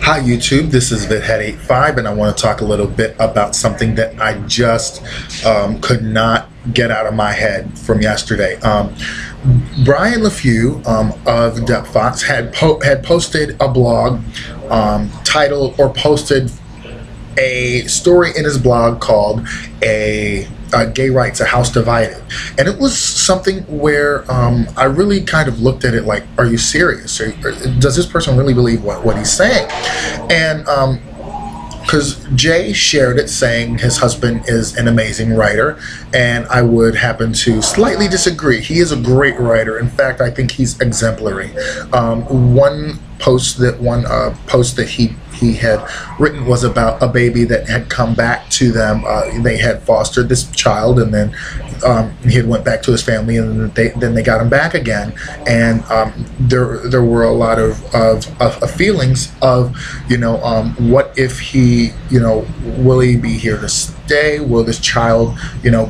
Hi YouTube, this is VidHead85 and I want to talk a little bit about something that I just could not get out of my head from yesterday. Brian LeFew of Depfox had posted a blog titled or posted a story in his blog called Gay Rights, A House Divided. And it was something where I really kind of looked at it like, are you serious? Or does this person really believe what he's saying? And because Jay shared it saying his husband is an amazing writer, and I would happen to slightly disagree. He is a great writer. In fact, I think he's exemplary. One post that he had written was about a baby that had come back to them. They had fostered this child, and then he had went back to his family, and then they got him back again. And there were a lot of feelings of, what if he, will he be here to stay? Will this child,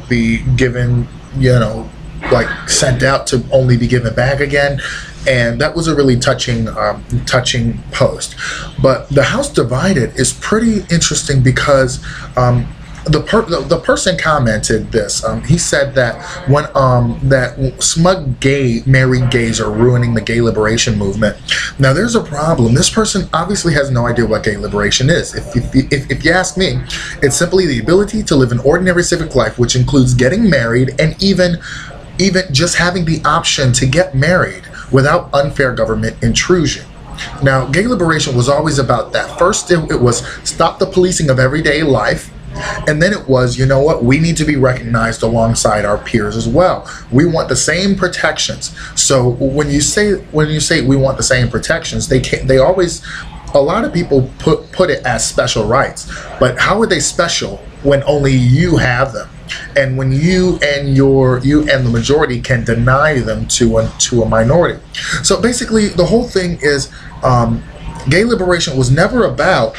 be given, like sent out to only be given back again? And that was a really touching post. But the House Divided is pretty interesting because the person commented this. He said that when that smug married gays are ruining the gay liberation movement. Now there's a problem. This person obviously has no idea what gay liberation is. If you ask me, it's simply the ability to live an ordinary civic life, which includes getting married and even just having the option to get married without unfair government intrusion. Now, gay liberation was always about that. First, it was stop the policing of everyday life, and then it was, we need to be recognized alongside our peers as well. We want the same protections. So when you say we want the same protections, they always, a lot of people put it as special rights. But how are they special when only you have them? And when you and the majority can deny them to a minority. So basically, the whole thing is gay liberation was never about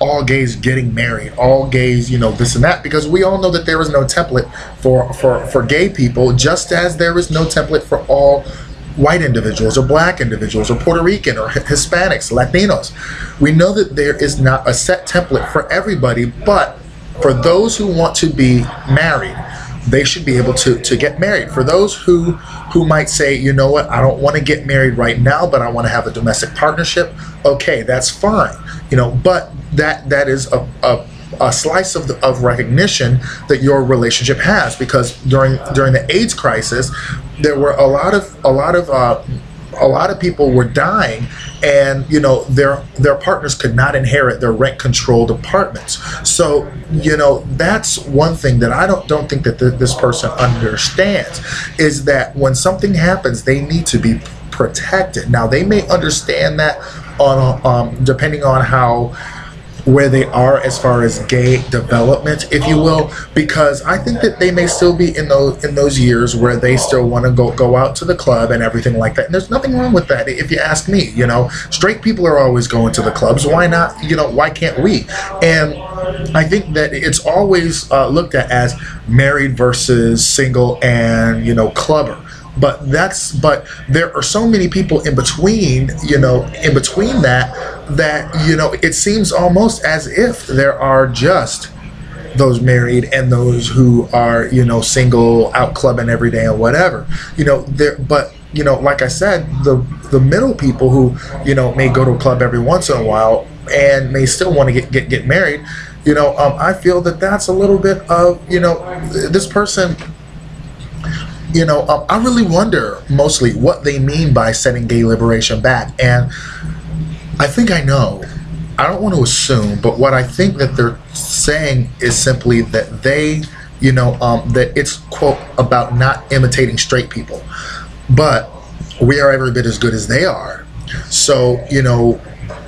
all gays getting married, all gays this and that, because we all know that there is no template for gay people, just as there is no template for all white individuals or black individuals or Puerto Rican or Hispanics, Latinos. We know that there is not a set template for everybody, but for those who want to be married, they should be able to get married. For those who might say, I don't want to get married right now, but I want to have a domestic partnership, okay, that's fine. But that is a slice of recognition that your relationship has, because during the AIDS crisis, there were a lot of people were dying, and their partners could not inherit their rent-controlled apartments. So that's one thing that I don't think that this person understands, is that when something happens, they need to be protected. Now they may understand that on depending on where they are as far as gay development, if you will, because I think that they may still be in those years where they still want to go out to the club and everything like that. And there's nothing wrong with that, if you ask me. Straight people are always going to the clubs. Why not? Why can't we? And I think that it's always looked at as married versus single and clubber. But there are so many people in between, that it seems almost as if there are just those married and those who are, single, out clubbing every day and whatever. But like I said, the middle people who, may go to a club every once in a while and may still want to get married, I feel that that's a little bit of, this person. I really wonder mostly what they mean by setting gay liberation back. And I think I know. I don't want to assume, but what I think that they're saying is simply that they, that it's, quote, about not imitating straight people. But we are every bit as good as they are. So,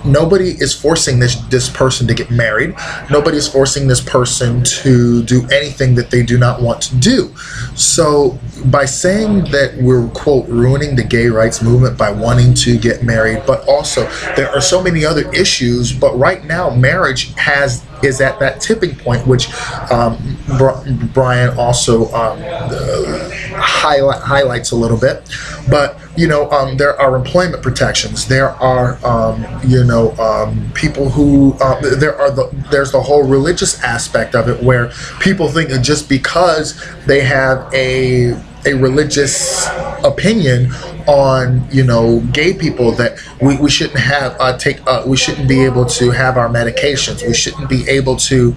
nobody is forcing this person to get married. Nobody is forcing this person to do anything that they do not want to do. So by saying that we're, quote, ruining the gay rights movement by wanting to get married, but also there are so many other issues, but right now marriage is at that tipping point, which Brian also highlights a little bit. But there are employment protections. There are, people who, there's the whole religious aspect of it, where people think that just because they have a religious opinion on gay people, that we shouldn't have we shouldn't be able to have our medications. We shouldn't be able to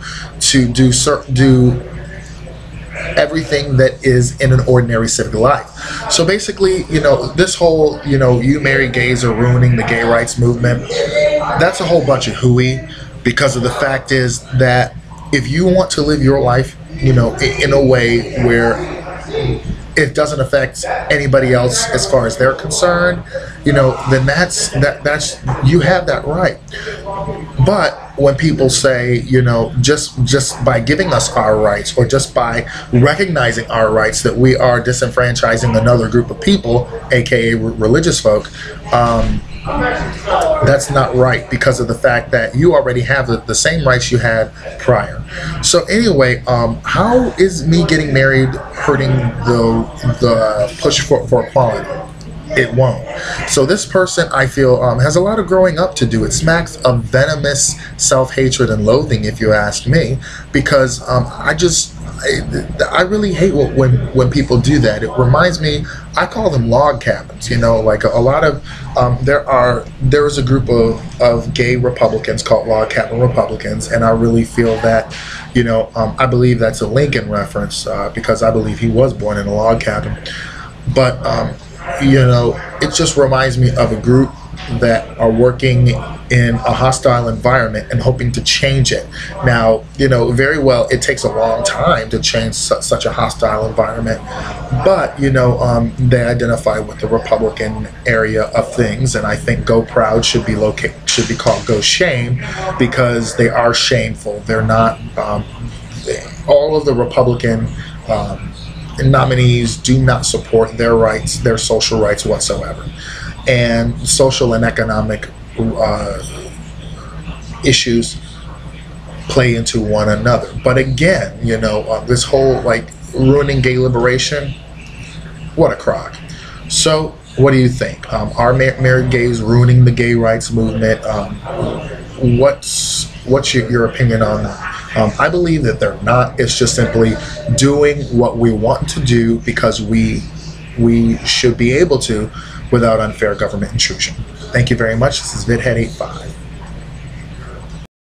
do everything that is in an ordinary civic life. So basically, this whole, you marry gays are ruining the gay rights movement, that's a whole bunch of hooey, because of the fact is that if you want to live your life, in a way where it doesn't affect anybody else as far as they're concerned, then that's you have that right. But when people say, just by giving us our rights, or just by recognizing our rights, that we are disenfranchising another group of people, aka religious folk, that's not right, because of the fact that you already have the same rights you had prior. So anyway, how is me getting married hurting the push for equality? It won't. So this person, I feel, has a lot of growing up to do. It smacks of venomous self-hatred and loathing, if you ask me, because I really hate when people do that. It reminds me, I call them log cabins. Like a lot of there is a group of gay Republicans called log cabin Republicans, and I really feel that I believe that's a Lincoln reference, because I believe he was born in a log cabin. But it just reminds me of a group that are working in a hostile environment and hoping to change it. Now, very well, it takes a long time to change such a hostile environment, but they identify with the Republican area of things, and I think Go Proud should be called Go Shame, because they are shameful. They're not all of the Republican nominees do not support their rights, their social rights whatsoever, and social and economic issues play into one another. But again, this whole ruining gay liberation, what a crock. So what do you think? Are married gays ruining the gay rights movement? What's your opinion on that? I believe that they're not. It's just simply doing what we want to do because we should be able to, without unfair government intrusion. Thank you very much. This is VidHead85.